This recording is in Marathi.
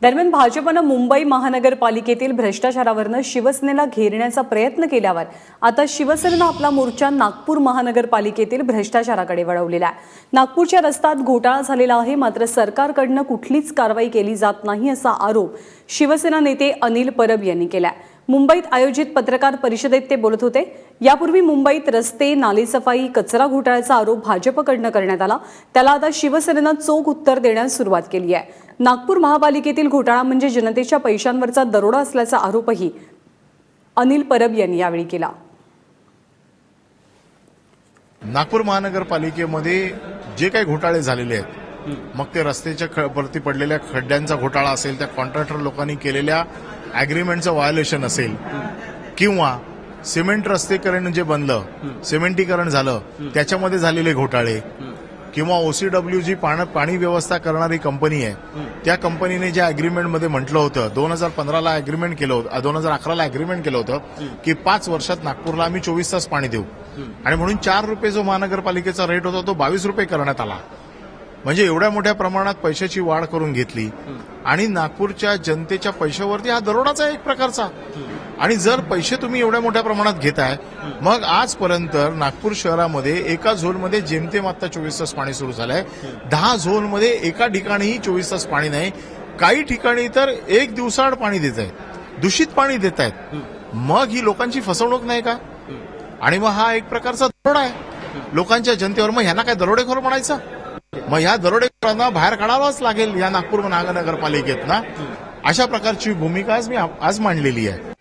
दरम्यान भाजपनं मुंबई महानगरपालिकेतील भ्रष्टाचारावरनं शिवसेनेला घेरण्याचा प्रयत्न केल्यावर आता शिवसेनेनं आपला मोर्चा नागपूर महानगरपालिकेतील भ्रष्टाचाराकडे वळवलेला आहे। नागपूरच्या रस्त्यात घोटाळा झालेला आहे, मात्र सरकारकडनं कुठलीच कारवाई केली जात नाही असा आरोप शिवसेना नेते अनिल परब यांनी केलाय। मुंबईत आयोजित पत्रकार परिषदेत ते बोलत होते। यापूर्वी मुंबईत रस्ते, नालेसफाई, कचरा घोटाळ्याचा आरोप भाजपकडनं करण्यात आला, त्याला आता शिवसेनेनं चोख उत्तर देण्यास सुरुवात केली आहे। नागपूर महापालिकेतील घोटाळा म्हणजे जनतेच्या पैशांवरचा दरोडा असल्याचा आरोपही अनिल परब यांनी यावेळी केला। नागपूर महानगरपालिकेमध्ये जे काही घोटाळे झालेले आहेत, मग ते रस्त्याच्या वरती पडलेल्या खड्ड्यांचा घोटाळा असेल, त्या कॉन्ट्रॅक्टर लोकांनी केलेल्या अग्रीमेंटचं व्हायोलेशन असेल, किंवा सिमेंट रस्तेकरण जे बनलं, सिमेंटीकरण झालं त्याच्यामध्ये झालेले घोटाळे, किंवा OCW जी पाणी व्यवस्था करणारी कंपनी आहे, त्या कंपनीने ज्या अग्रीमेंटमध्ये म्हटलं होतं 2015ला अग्रीमेंट केलं होतं, 2011ला अग्रीमेंट केलं होतं की 5 वर्षात नागपूरला आम्ही 24 तास पाणी देऊ, आणि म्हणून 4 रुपये जो महानगरपालिकेचा रेट होता तो 22 रुपये करण्यात आला। म्हणजे एवढ्या मोठ्या प्रमाणात पैशाची वाढ करून घेतली, आणि नागपूरच्या जनतेच्या पैशावरती हा दरोडाच आहे एक प्रकारचा। आणि जर पैसे तुम्ही एवढ्या मोठ्या प्रमाणात घेताय, मग आजपर्यंत नागपूर शहरामध्ये एका झोनमध्ये जेमतेम आता 24 तास पाणी सुरू झालंय, 10 झोनमध्ये एका ठिकाणीही 24 तास पाणी नाही, काही ठिकाणी तर 1 दिवसाआड पाणी देत आहेत, दूषित पाणी देत आहेत। मग ही लोकांची फसवणूक नाही का? आणि मग हा एक प्रकारचा दरोडा आहे लोकांच्या जनतेवर। मग ह्यांना काय दरोडेखोर म्हणायचं? मग ह्या दरोडेखोरांना बाहेर काढावाच लागेल या नागपूर महानगरपालिकेत ना। अशा प्रकारची भूमिका आज मी मांडलेली आहे।